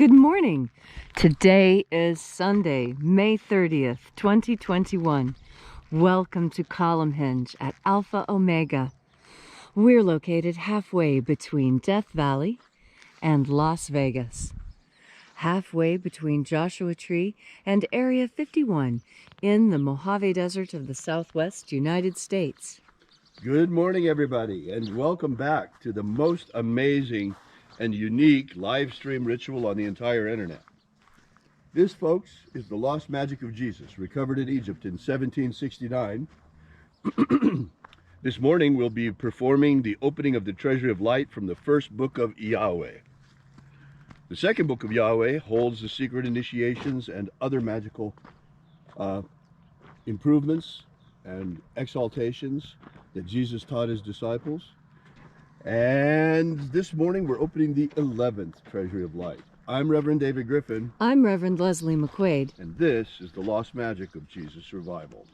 Good morning. Today is Sunday, May 30th, 2021. Welcome to Column Hinge at Alpha Omega. We're located halfway between Death Valley and Las Vegas. Halfway between Joshua Tree and Area 51 in the Mojave Desert of the Southwest United States. Good morning, everybody, and welcome back to the most amazing and unique live stream ritual on the entire internet. This, folks, is the lost magic of Jesus, recovered in Egypt in 1769. This morning we'll be performing the opening of the Treasury of Light from the first book of Yahweh. The second book of Yahweh holds the secret initiations and other magical improvements and exaltations that Jesus taught his disciples. And this morning we're opening the 11th Treasury of Light. I'm Reverend David Griffin. I'm Reverend Leslie McQuaid. And this is the lost magic of Jesus' revival.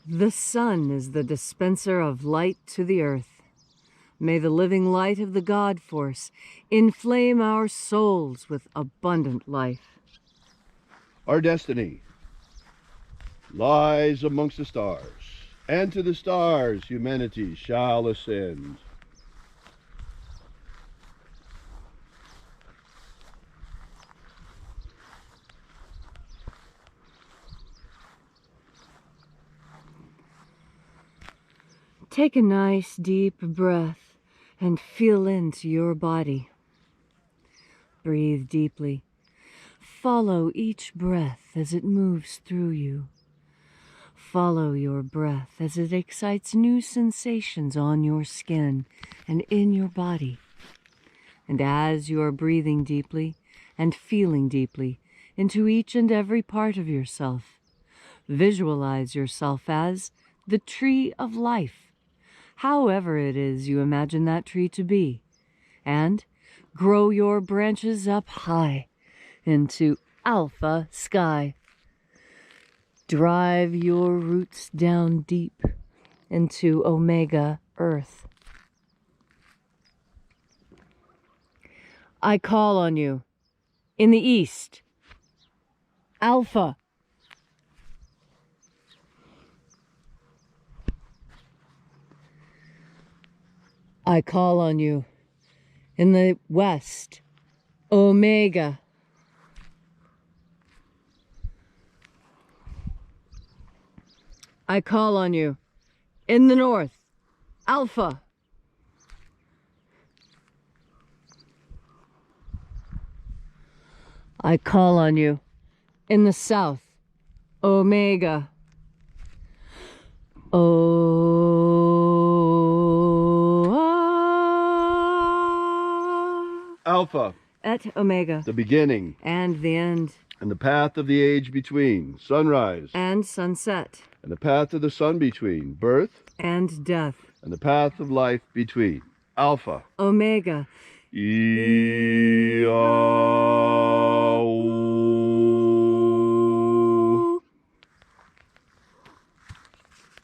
The sun is the dispenser of light to the earth. May the living light of the God Force inflame our souls with abundant life. Our destiny lies amongst the stars, and to the stars humanity shall ascend. Take a nice deep breath and feel into your body. Breathe deeply. Follow each breath as it moves through you. Follow your breath as it excites new sensations on your skin and in your body. And as you are breathing deeply and feeling deeply into each and every part of yourself, visualize yourself as the tree of life, however it is you imagine that tree to be, and grow your branches up high into alpha sky. Drive your roots down deep into omega earth. I call on you in the east, alpha. I call on you in the west, omega. I call on you in the north, alpha. I call on you in the south, omega. Alpha, et omega, the beginning and the end, and the path of the age between, sunrise and sunset, and the path of the sun between, birth and death, and the path of life between, Alpha, omega.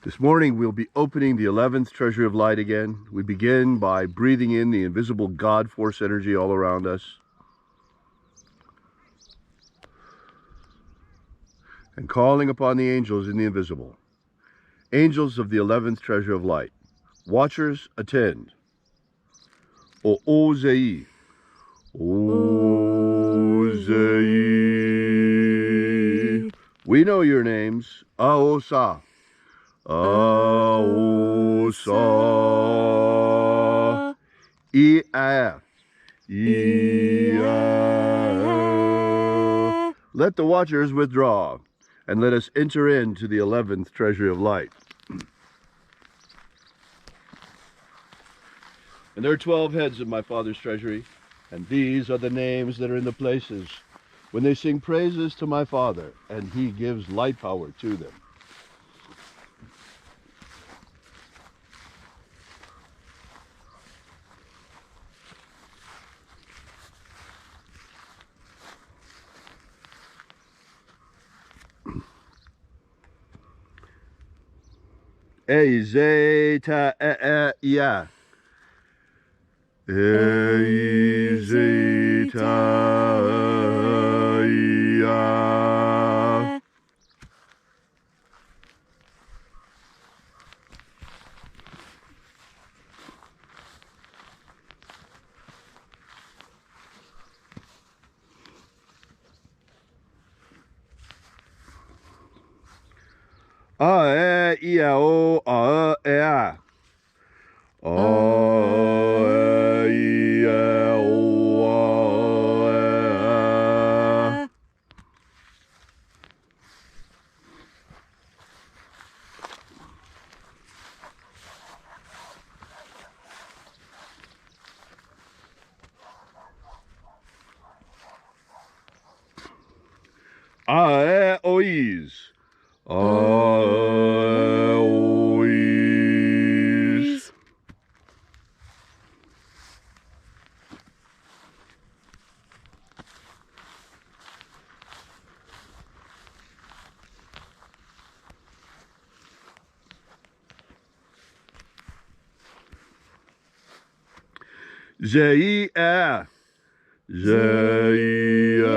This morning we'll be opening the 11th Treasury of Light again. We begin by breathing in the invisible God Force energy all around us, and calling upon the angels in the invisible. Angels of the 11th Treasury of Light, watchers attend. O-O-Zei, O-Zei. We know your names. Aosa, Aosa, E-A, E-A. Let the watchers withdraw, and let us enter into the 11th Treasury of Light. And there are 12 heads of my Father's treasury, and these are the names that are in the places when they sing praises to my Father, and he gives light power to them. E zeta e ya. E zeta ya. A e I o a e a. A e I o a e a. A e o is. A e o is. Zei a. Zei a.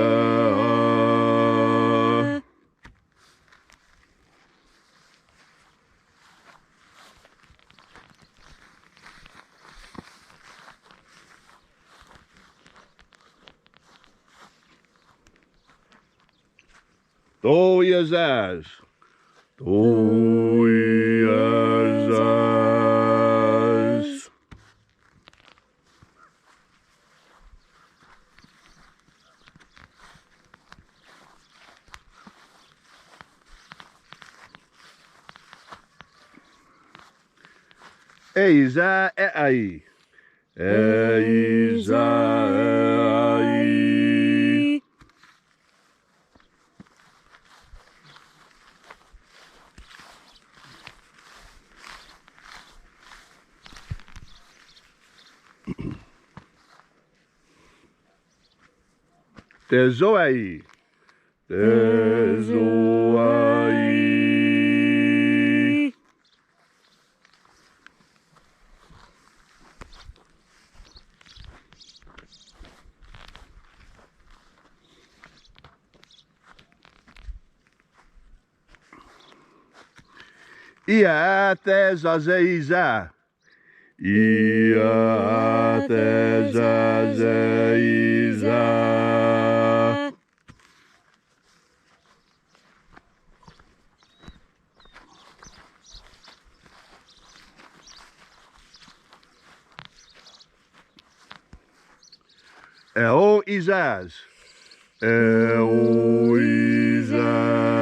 Do yazaz. Do yazaz. Eiza e ai. Eiza e ai. Tezoai. Tezoai. Ia tezazeiza. Ia tezazeiza. Eo izaz. Eo izaz.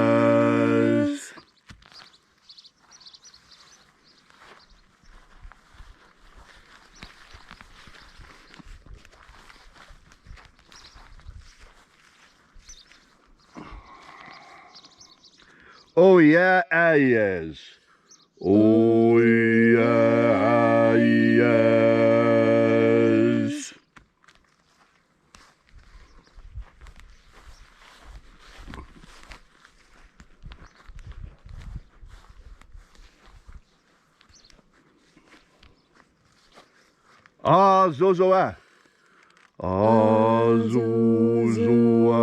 O yeah, ayes. O yeah, ayes. Ah, zozoa. Ah, zozoa.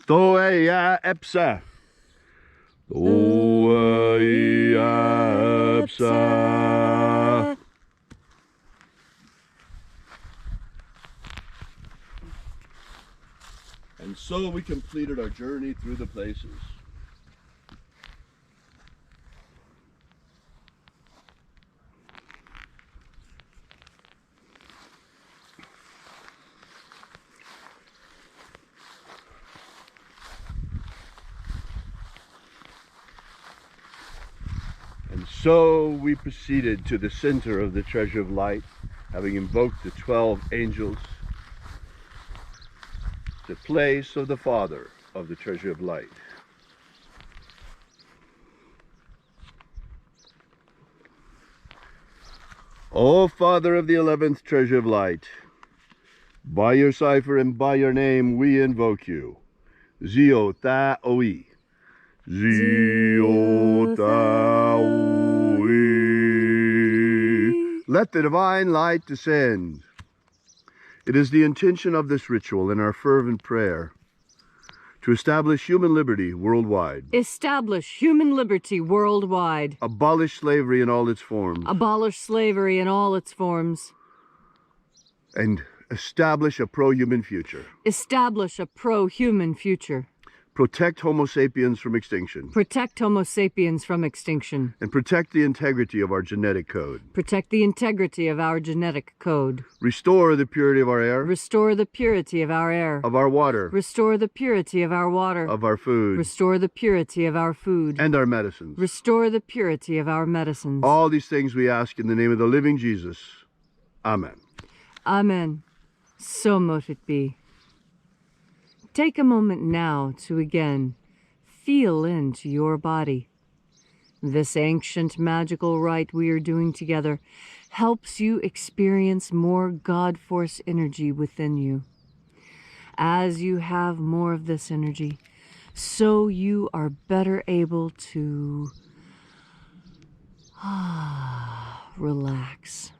Toeia epsa. Toeia epsa. And so we completed our journey through the places. And so we proceeded to the center of the Treasure of Light, having invoked the 12 angels, the place of the Father of the Treasure of Light. O Father of the 11th treasure of light, by your cipher and by your name we invoke you. Zio Ta Oi. Zio Ta Oi. Let the divine light descend. It is the intention of this ritual and our fervent prayer to establish human liberty worldwide. Establish human liberty worldwide. Abolish slavery in all its forms. Abolish slavery in all its forms. And establish a pro-human future. Establish a pro-human future. Protect Homo sapiens from extinction. Protect Homo sapiens from extinction. And protect the integrity of our genetic code. Protect the integrity of our genetic code. Restore the purity of our air. Restore the purity of our air. Of our water. Restore the purity of our water. Of our food. Restore the purity of our food. And our medicines. Restore the purity of our medicines. All these things we ask in the name of the living Jesus. Amen. Amen. So mote it be. Take a moment now to again feel into your body. This ancient magical rite we are doing together helps you experience more God Force energy within you. As you have more of this energy, so you are better able to relax.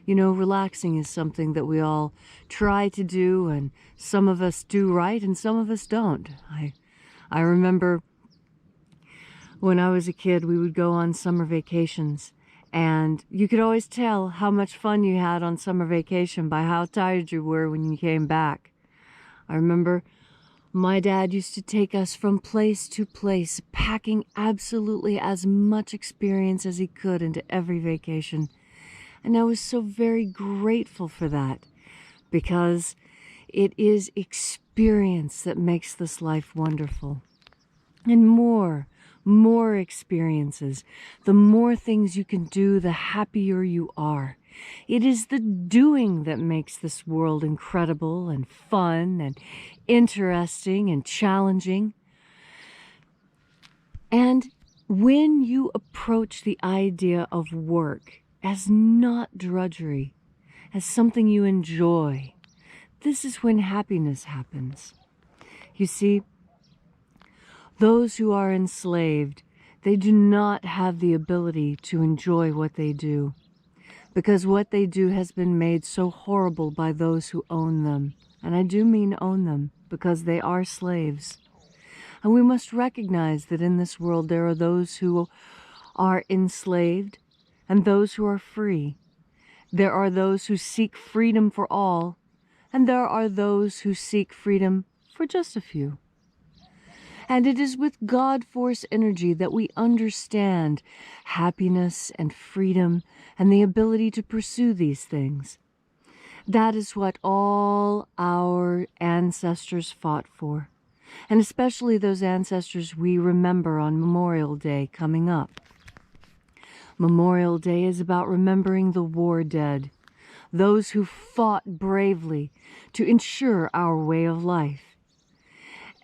You know, relaxing is something that we all try to do, and some of us do right and some of us don't. I remember when I was a kid, we would go on summer vacations, and you could always tell how much fun you had on summer vacation by how tired you were when you came back. I remember my dad used to take us from place to place, packing absolutely as much experience as he could into every vacation. And I was so very grateful for that, because it is experience that makes this life wonderful. And more experiences, the more things you can do, the happier you are. It is the doing that makes this world incredible and fun and interesting and challenging. And when you approach the idea of work as not drudgery, as something you enjoy, this is when happiness happens. You see, those who are enslaved, they do not have the ability to enjoy what they do, because what they do has been made so horrible by those who own them. And I do mean own them, because they are slaves. And we must recognize that in this world there are those who are enslaved and those who are free. There are those who seek freedom for all, and there are those who seek freedom for just a few. And it is with God Force energy that we understand happiness and freedom and the ability to pursue these things. That is what all our ancestors fought for, and especially those ancestors we remember on Memorial Day coming up. Memorial Day is about remembering the war dead, those who fought bravely to ensure our way of life.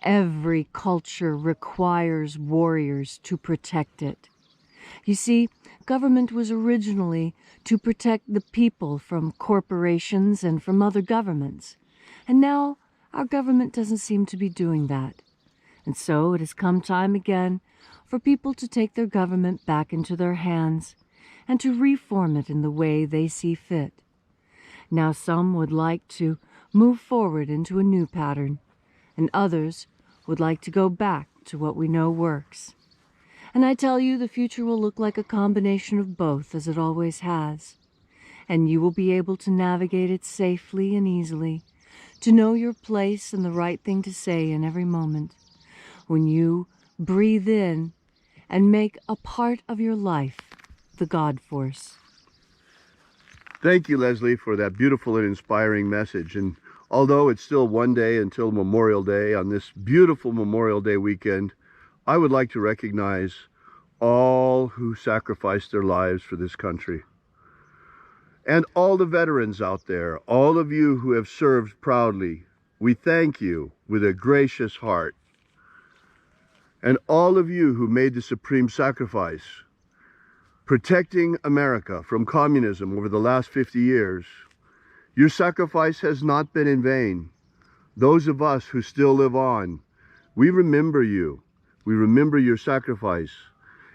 Every culture requires warriors to protect it. You see, government was originally to protect the people from corporations and from other governments. And now our government doesn't seem to be doing that. And so it has come time again for people to take their government back into their hands and to reform it in the way they see fit. Now some would like to move forward into a new pattern, and others would like to go back to what we know works. And I tell you, the future will look like a combination of both, as it always has. And you will be able to navigate it safely and easily, to know your place and the right thing to say in every moment, when you breathe in and make a part of your life the God Force. Thank you, Leslie, for that beautiful and inspiring message. And although it's still one day until Memorial Day, on this beautiful Memorial Day weekend, I would like to recognize all who sacrificed their lives for this country. And all the veterans out there, all of you who have served proudly, we thank you with a gracious heart. And all of you who made the supreme sacrifice, protecting America from communism over the last 50 years. Your sacrifice has not been in vain. Those of us who still live on, we remember you. We remember your sacrifice.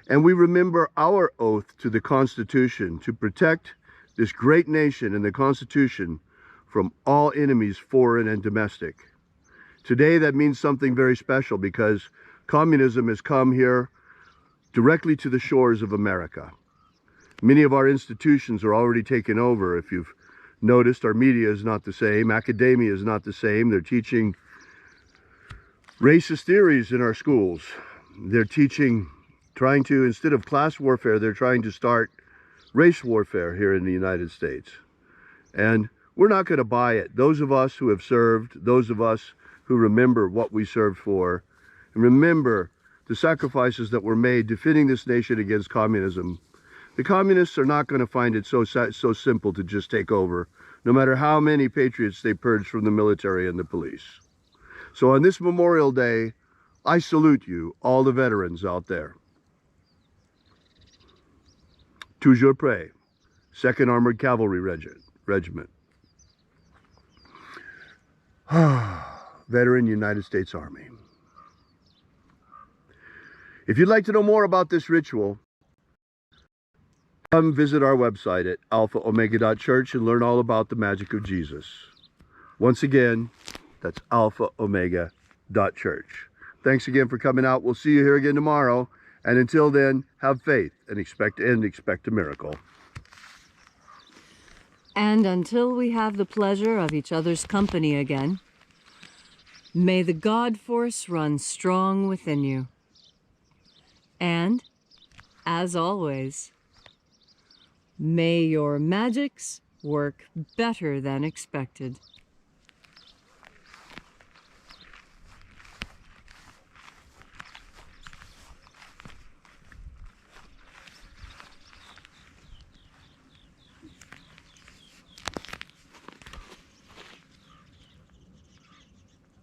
And we remember our oath to the Constitution to protect this great nation and the Constitution from all enemies, foreign and domestic. Today that means something very special because communism has come here directly to the shores of America. Many of our institutions are already taken over. If you've noticed, our media is not the same. Academia is not the same. They're teaching racist theories in our schools. They're trying to, instead of class warfare, they're trying to start race warfare here in the United States. And we're not going to buy it. Those of us who have served, those of us who remember what we served for, and remember the sacrifices that were made defending this nation against communism. The communists are not going to find it so simple to just take over, no matter how many patriots they purge from the military and the police. So on this Memorial Day, I salute you, all the veterans out there. Toujours prêt, 2nd Armored Cavalry Regiment. Veteran United States Army. If you'd like to know more about this ritual, come visit our website at alphaomega.church and learn all about the magic of Jesus. Once again, that's alphaomega.church. Thanks again for coming out. We'll see you here again tomorrow. And until then, have faith and expect a miracle. And until we have the pleasure of each other's company again, may the God force run strong within you. And, as always, may your magics work better than expected.